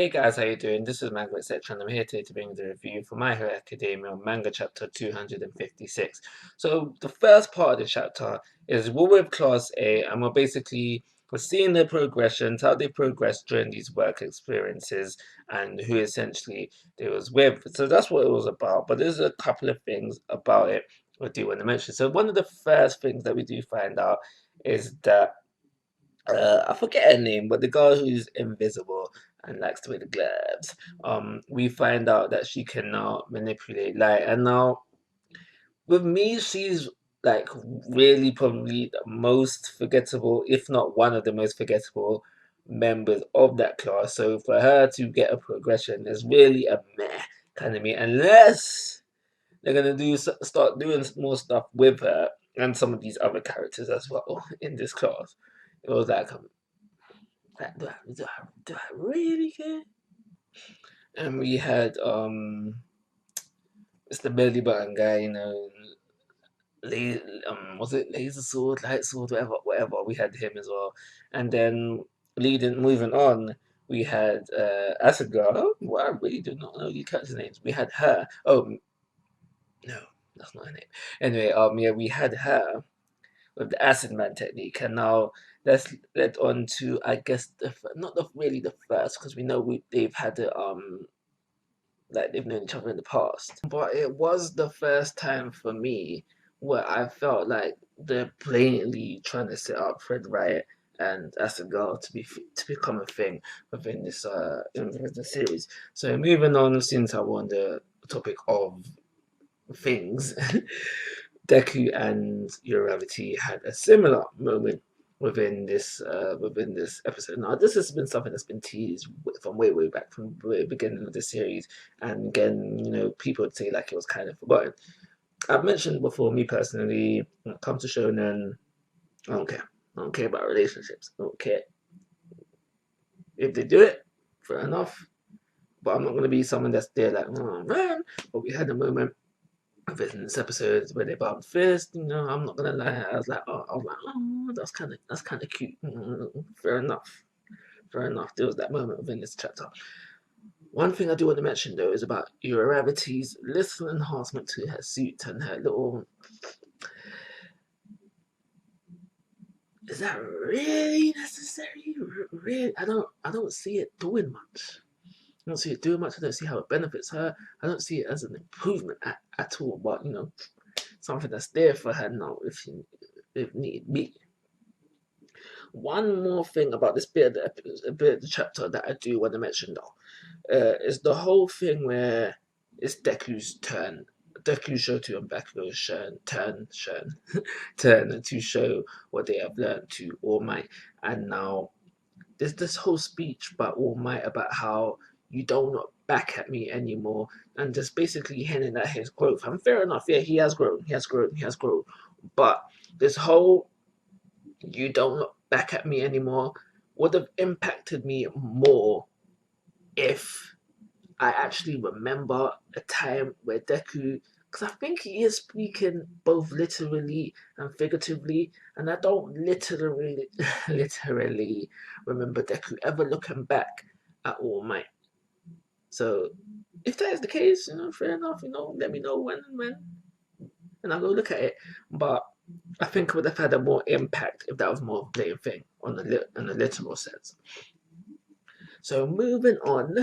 Hey guys, how you doing? This is Manga, etc. and I'm here today to bring you the review for My Hero Academia Manga Chapter 256. So the first part of the chapter is we're with Class A and we're seeing their progressions, how they progressed during these work experiences and who essentially they was with. So that's what it was about. But there's a couple of things about it I do want to mention. So one of the first things that we do find out is that I forget her name, but the girl who's invisible and likes to wear the gloves. We find out that she can now manipulate light, and now with me, she's like really probably the most forgettable, if not one of the most forgettable members of that class. So for her to get a progression is really a meh kind of me, unless they're gonna start doing more stuff with her and some of these other characters as well in this class. It was like do I really care? And we had Mr. Belly Button guy, was it Laser Sword, Light Sword, whatever. We had him as well, and then moving on, we had Acid Girl. Oh, well, I really do not know these characters' names. We had her. Oh no, that's not her name. Anyway, yeah, we had her with the Acid Man technique, and now that's led on to, I guess, not really the first, because we know they've had it like they've known each other in the past. But it was the first time for me where I felt like they're blatantly trying to set up Fred Riot and Acid Girl to become a thing within this in the series. So moving on, since I'm on the topic of things, Deku and Uravity had a similar moment within this episode. Now, this has been something that's been teased from way back from the beginning of the series, and again, people would say like it was kind of forgotten. I've mentioned before, me personally, when it comes to shonen, I don't care. I don't care about relationships. I don't care if they do it. Fair enough, but I'm not going to be someone that's there like, oh man. But we had a moment in this episode where they bumped fist. I'm not gonna lie. Oh, that's kind of cute. Fair enough. Fair enough. There was that moment within this chapter. One thing I do want to mention though is about Uravity's little enhancement to her suit and her little. Is that really necessary? Really, I don't see it doing much. I don't see it doing much. I don't see how it benefits her. I don't see it as an improvement at all. But something that's there for her now if need be. One more thing about this bit of the chapter that I do want to mention though, is the whole thing where it's Deku's turn. Deku's Shoto and Bakugo's turn to show what they have learned to All Might. And now there's this whole speech about All Might about how you don't look back at me anymore, and just basically hinting at his growth. And fair enough, yeah, he has grown, but this whole you don't look back at me anymore would have impacted me more if I actually remember a time where Deku, because I think he is speaking both literally and figuratively, and I don't literally literally remember Deku ever looking back at All Might. So if that is the case, fair enough, let me know when, and I'll go look at it. But I think it would have had a more impact if that was more of a blatant thing on the literal sense. So moving on,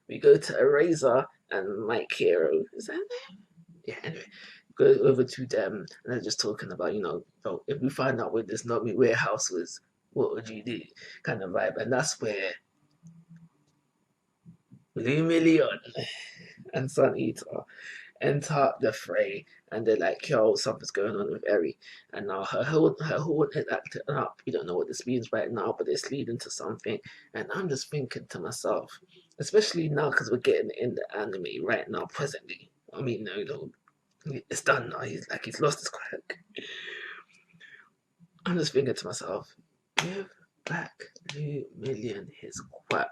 we go to Eraser and Mike Hero. Is that name? Yeah, anyway. Go over to them and they're just talking about, oh, if we find out where this Nomi warehouse was, what would you do? Kind of vibe. And that's where Blue Million and Sun Eater enter the fray, and they're like, yo, something's going on with Eri. And now her horn is acting up. You don't know what this means right now, but it's leading to something. And I'm just thinking to myself, especially now because we're getting in the anime right now, presently. I mean, it's done now. He's lost his quirk. I'm just thinking to myself, give back Blue Million his quirk.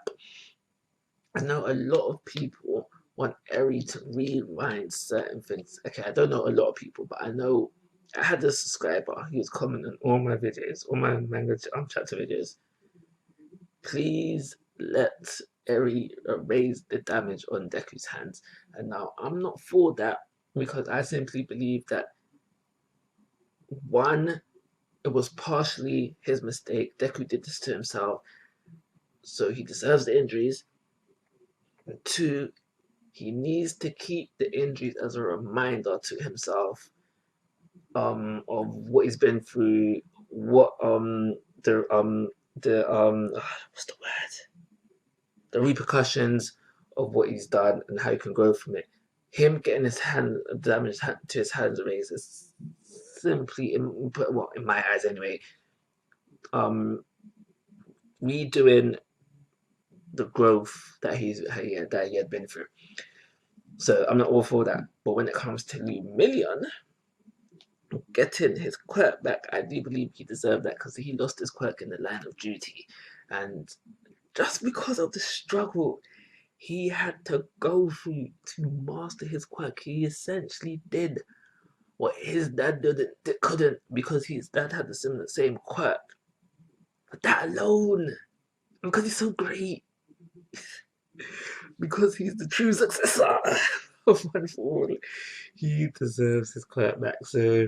I know a lot of people want Eri to rewind certain things. Okay, I don't know a lot of people, but I know I had a subscriber. He was commenting on all my videos, all my manga chapter videos. Please let Eri erased the damage on Deku's hands. And now I'm not for that because I simply believe that one, it was partially his mistake. Deku did this to himself, so he deserves the injuries. And two, he needs to keep the injuries as a reminder to himself of what he's been through, what what's the word? The repercussions of what he's done and how he can grow from it. Him getting his hand damage to his hands raised is simply, in my eyes anyway, redoing the growth that he had been through. So I'm not all for that. But when it comes to Lumillion getting his quirk back, I do believe he deserved that because he lost his quirk in the line of duty, and just because of the struggle he had to go through to master his quirk, he essentially did what his dad couldn't, because his dad had the same quirk. But that alone, because he's so great, because he's the true successor of One for All, he deserves his quirk back. So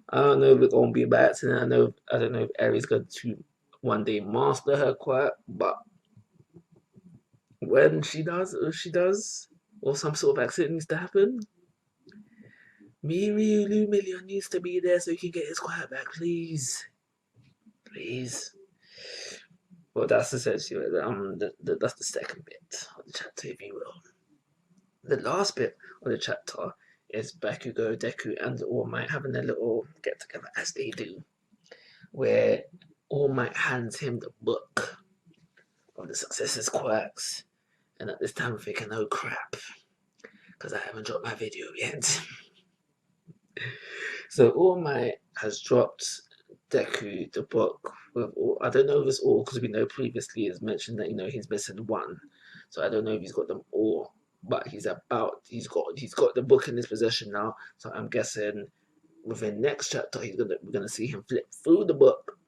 I don't know if it's gonna be by accident. I don't know if Aries going to one day master her quirk, but when she does, or if she does, or some sort of accident needs to happen, Miri Lumillion needs to be there so he can get his quirk back, please. Please. Well, that's essentially that's the second bit of the chapter, if you will. The last bit of the chapter is Bakugo, Deku, and All Might having a little get together, as they do, where All Might hands him the book of the successor's quirks. And at this time I'm thinking, oh crap, because I haven't dropped my video yet. So All Might has dropped Deku the book with all, I don't know if it's all, because we know previously it's mentioned that he's missing one. So I don't know if he's got them all, but he's got the book in his possession now. So I'm guessing within next chapter we're gonna see him flip through the book,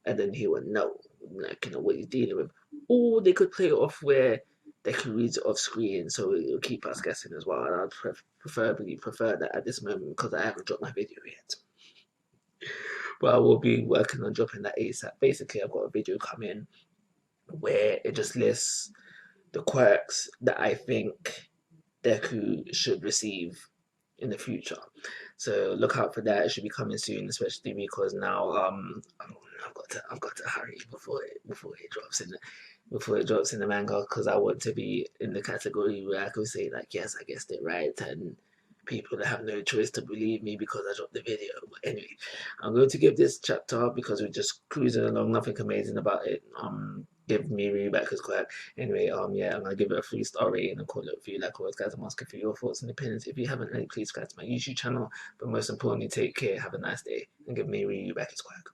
and then he will know what he's dealing with. Or they could play it off where they can read it off screen, so it'll keep us guessing as well. And I'd prefer that at this moment because I haven't dropped my video yet. But I will be working on dropping that ASAP. Basically, I've got a video coming where it just lists the quirks that I think Deku should receive in the future. So look out for that. It should be coming soon, especially because now I've got to hurry before it drops in the manga, because I want to be in the category where I could say like, yes, I guessed it right, and people that have no choice to believe me because I dropped the video. But anyway, I'm going to give this chapter, because we're just cruising along, nothing amazing about it. Give me back his quack. Anyway, yeah, I'm gonna give it a 3-star rating and call it for you. Like always, guys, I'm asking for your thoughts and opinions. If you haven't already, please subscribe to my YouTube channel. But most importantly, take care, have a nice day, and give me back his quack.